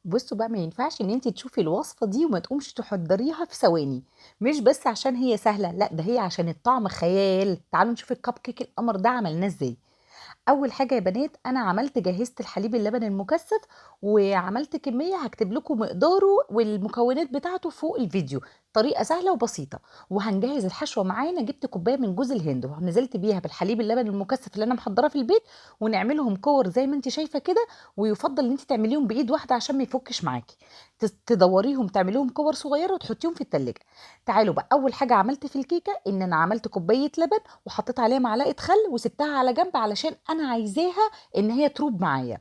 بصوا بقى، ما ينفعش ان انت تشوفي الوصفه دي وما تقومش تحضريها في ثواني. مش بس عشان هي سهله، لا ده هي عشان الطعم خيال. تعالوا نشوف الكب كيك القمر ده عملناه ازاي. اول حاجه يا بنات، انا جهزت الحليب اللبن المكثف، وعملت كميه هكتب لكم مقداره والمكونات بتاعته فوق الفيديو. طريقه سهله وبسيطه. وهنجهز الحشوه معانا. جبت كوبايه من جوز الهند ونزلت بيها بالحليب اللبن المكثف اللي انا محضراه في البيت، ونعملهم كور زي ما انت شايفه كده. ويفضل ان انت تعمليهم بايد واحده عشان ما يفكش معاكي. تدوريهم تعمليهم كور صغيره وتحطيهم في التلاجة. تعالوا بقى، اول حاجه عملت في الكيكه ان انا عملت كوبايه لبن وحطيت عليها معلقه خل وسبتها على جنب علشان انا عايزاها ان هي تروب معايا.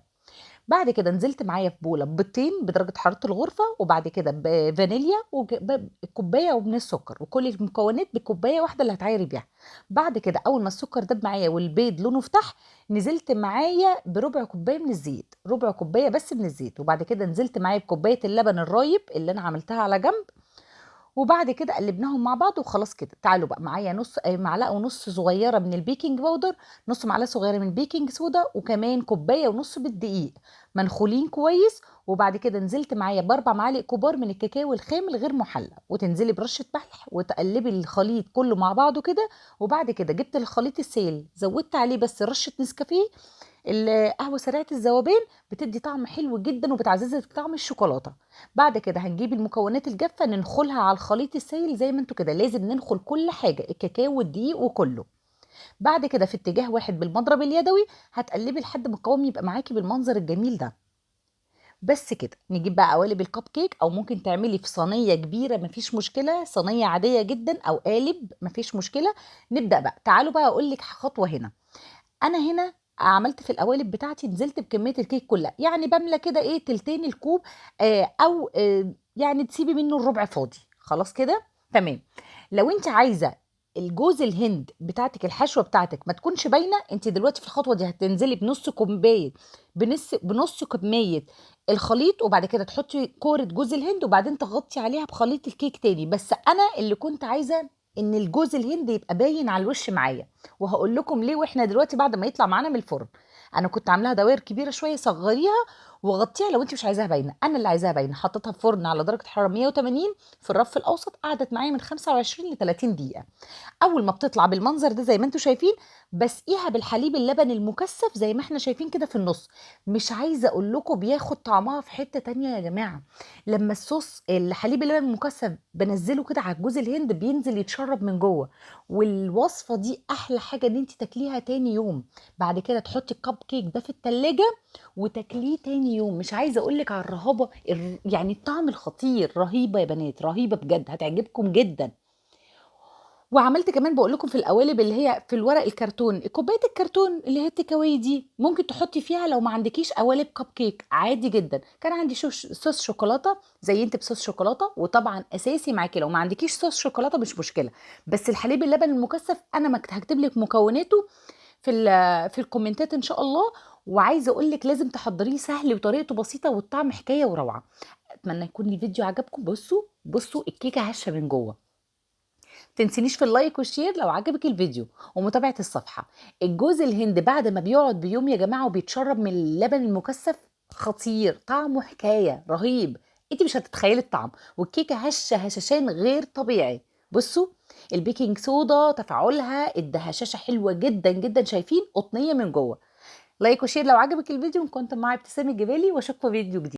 بعد كده نزلت معايا في بوله بيضتين بدرجه حراره الغرفه، وبعد كده بفانيليا وكوبايه من السكر، وكل المكونات بكوبايه واحده اللي هتعايري بيها. بعد كده اول ما السكر دب معايا والبيض لونه فتح، نزلت معايا بربع كوبايه من الزيت، ربع كوبايه بس من الزيت. وبعد كده نزلت معايا بكوبايه اللبن الرايب اللي انا عملتها على جنب. وبعد كده قلبناهم مع بعض وخلاص كده. تعالوا بقى معايا نص معلقه ونص صغيره من البيكنج باودر، نص معلقه صغيره من البيكنج صودا، وكمان كوبايه ونص بالدقيق منخولين كويس. وبعد كده نزلت معايا باربع معالق كبار من الكاكاو الخام الغير محلى، وتنزلي برشه ملح وتقلبي الخليط كله مع بعضه كده. وبعد كده جبت الخليط السائل زودت عليه بس رشه نسكافيه. القهوه سريعه الذوبان بتدي طعم حلو جدا وبتعزز لك طعم الشوكولاته. بعد كده هنجيب المكونات الجافه ننخلها على الخليط السائل زي ما انتوا كده. لازم ننخل كل حاجه، الكاكاو والدقيق وكله. بعد كده في اتجاه واحد بالمضرب اليدوي هتقلبي لحد ما القوام يبقى معاكي بالمنظر الجميل ده. بس كده. نجيب بقى قوالب الكب كيك، او ممكن تعملي في صينيه كبيره مفيش مشكله، صينيه عاديه جدا او قالب مفيش مشكله. نبدا بقى. تعالوا بقى اقول لك خطوه هنا. انا هنا عملت في القوالب بتاعتي، نزلت بكميه الكيك كلها، يعني بملى كده ايه تلتين الكوب. او يعني تسيبي منه الربع فاضي خلاص كده. تمام. لو انت عايزه الجوز الهند بتاعتك الحشوه بتاعتك ما تكونش باينه، انت دلوقتي في الخطوه دي هتنزلي بنص كوبايه، بنص كميه الخليط، وبعد كده تحطي كوره جوز الهند وبعدين تغطي عليها بخليط الكيك تاني. بس انا اللي كنت عايزه ان الجوز الهند يبقى باين على الوش معايا، وهقول لكم ليه واحنا دلوقتي بعد ما يطلع معانا من الفرن. انا كنت عاملاها دوائر كبيره شويه، صغريها وغطيها لو انت مش عايزاها باينه. انا اللي عايزاها باينه حطيتها في فرن على درجه حراره 180 في الرف الاوسط، قعدت معايا من 25 ل 30 دقيقه. اول ما بتطلع بالمنظر ده زي ما انتم شايفين، بسقيها بالحليب اللبن المكثف زي ما احنا شايفين كده في النص. مش عايزه اقول لكم بياخد طعمها في حته تانية يا جماعه. لما الصوص الحليب اللبن المكثف بنزله كده على جوز الهند بينزل يتشرب من جوه. والوصفه دي احلى حاجه ان انت تاكليها تاني يوم. بعد كده تحطي الكب كيك ده في التلاجة وتاكليه تاني يوم. مش عايزه اقول لك على الرهابه يعني الطعم الخطير. رهيبه يا بنات، رهيبه بجد، هتعجبكم جدا. وعملت كمان بقول لكم في القوالب اللي هي في الورق الكرتون، كوبايه الكرتون اللي هي التيك أواي دي ممكن تحطي فيها لو ما عندكيش قوالب كب كيك عادي جدا. كان عندي صوص شوكولاته زي انت بصوص شوكولاته، وطبعا اساسي معاكي لو ما عندكيش صوص شوكولاته مش مشكله. بس الحليب اللبن المكثف انا هكتب لك مكوناته في الكومنتات ان شاء الله. وعايزه اقول لك لازم تحضريه سهل وطريقته بسيطه والطعم حكايه وروعه. اتمنى يكون الفيديو عجبكم. بصوا بصوا الكيكه هشه من جوه. تنسينيش في اللايك والشير لو عجبك الفيديو ومتابعة الصفحة. الجوز الهند بعد ما بيقعد بيوم يا جماعة وبيتشرب من اللبن المكثف خطير، طعمه حكاية رهيب. انت مش هتتخيلي الطعم. والكيكة هشة هشاشان غير طبيعي. بصوا البيكنج صودا تفاعلها ادى هشاشة حلوة جدا جدا، شايفين قطنية من جوه. لايك وشير لو عجبك الفيديو. كنت معايا ابتسام الجبالي واشوفكم في فيديو جديد.